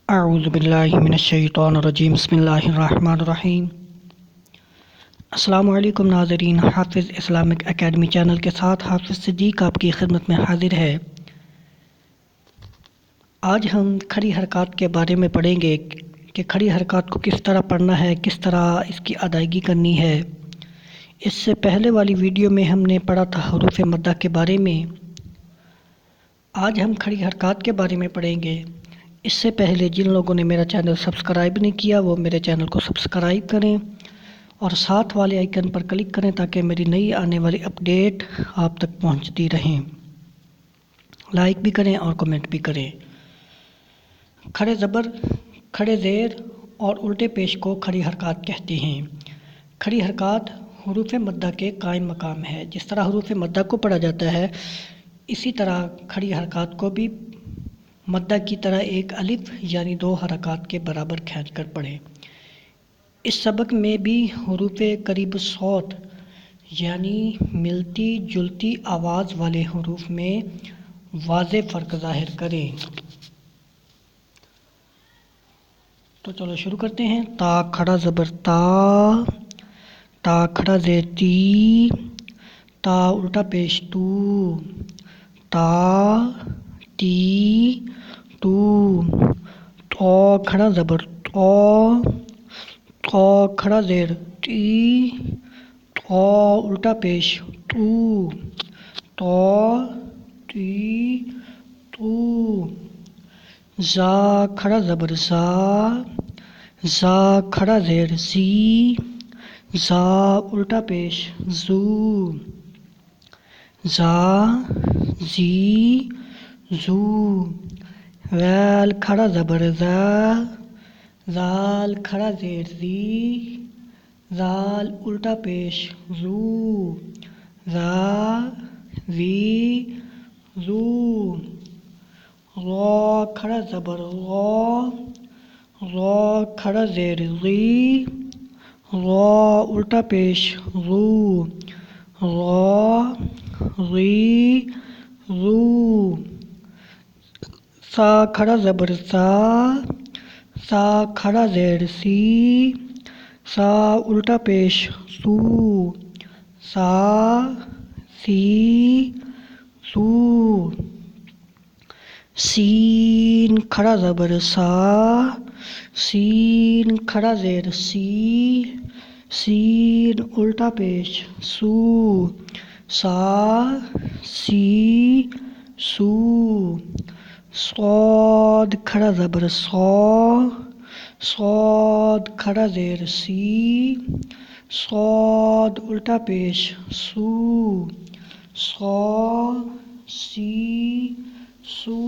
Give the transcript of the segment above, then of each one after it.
اعوذ باللہ من الشیطان الرجیم بسم اللہ الرحمن الرحیم۔ السلام علیکم ناظرین، حافظ اسلامک اکیڈمی چینل کے ساتھ حافظ صدیق آپ کی خدمت میں حاضر ہے۔ آج ہم کھڑی حرکات کے بارے میں پڑھیں گے کہ کھڑی حرکات کو کس طرح پڑھنا ہے، کس طرح اس کی ادائیگی کرنی ہے۔ اس سے پہلے والی ویڈیو میں ہم نے پڑھا تھا حروف مدہ کے بارے میں۔ آج ہم کھڑی حرکات کے بارے میں پڑھیں گے۔ اس سے پہلے جن لوگوں نے میرا چینل سبسکرائب نہیں کیا وہ میرے چینل کو سبسکرائب کریں اور ساتھ والے آئیکن پر کلک کریں تاکہ میری نئی آنے والی اپڈیٹ آپ تک پہنچتی رہیں۔ لائک بھی کریں اور کمنٹ بھی کریں۔ کھڑے زبر، کھڑے زیر اور الٹے پیش کو کھڑی حرکات کہتے ہیں۔ کھڑی حرکات حروف مدہ کے قائم مقام ہے۔ جس طرح حروف مدہ کو پڑھا جاتا ہے اسی طرح کھڑی حرکات کو بھی مدہ کی طرح ایک الف یعنی 2 حرکات کے برابر کھینچ کر پڑھیں۔ اس سبق میں بھی حروف قریب الصوت یعنی ملتی جلتی آواز والے حروف میں واضح فرق ظاہر کریں۔ تو چلو شروع کرتے ہیں۔ تا کھڑا زبر تا، تا کھڑا زیر تی، تا الٹا پیش تو، تا تی تو، تو کھڑا زبر تو، تو کھڑا زیر تی، تو الٹا پیش تو، تو تی تو، زا کھڑا زبر زا، زا کھڑا زیر زی، زا الٹا پیش زو، زا زی زو، ویل کھڑا زبر زا، زال کھڑا زیر زی، زال الٹا پیش زو، زا زی زو، رو کھڑا زبر رو، رو کھڑا زیر غی، رو الٹا پیش رو، رو غی رو، سا کھڑا زبر سا، سا کھڑا زیر سی، سا الٹا پیش سو، سا سی سو، سین کھڑا زبر سا، سین کھڑا زیر سی، سین الٹا پیش سو، سا سی سو، صاد کھڑا زبر صا، صاد کھڑا زیر سی، صاد الٹا پیش سو، صا سی سو،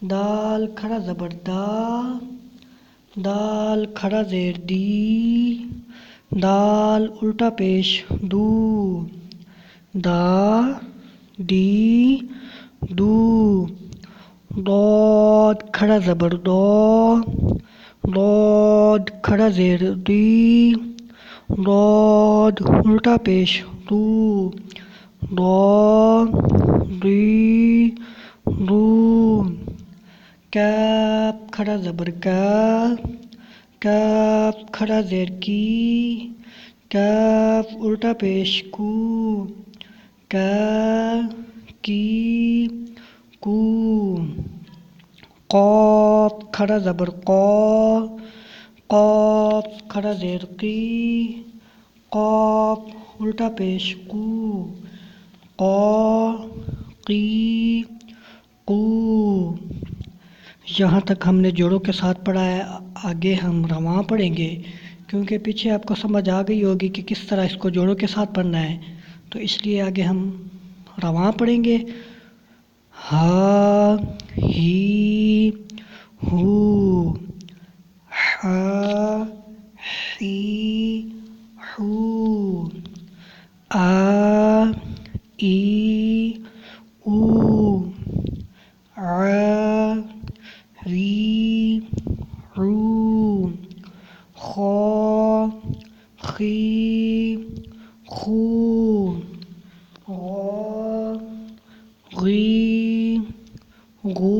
دال کھڑا زبر دا، دال کھڑا زیر دی، دال الٹا پیش دو، دا دی دو، ضاد کھڑا زبر دو، ضاد کھڑا زیر دی، ضاد الٹا پیش دو، ضا دی دو، کاف کھڑا زبر کا، کاف کھڑا زیر کی، کاف الٹا پیش کو، کا کی کو، قاف کھڑا زبر قا، قاف کھڑا زیر قی، قاف الٹا پیش کو، قا قی قو۔ یہاں تک ہم نے جوڑوں کے ساتھ پڑھا ہے۔ آگے ہم رواں پڑھیں گے کیونکہ پیچھے آپ کو سمجھ آ گئی ہوگی کہ کس طرح اس کو جوڑوں کے ساتھ پڑھنا ہے، تو اس لیے آگے ہم رواں پڑھیں گے۔ ہا ہی ہو، ہا ہی ہو، آ ای او، ع ری رو، خا خی خو، غا غی غو،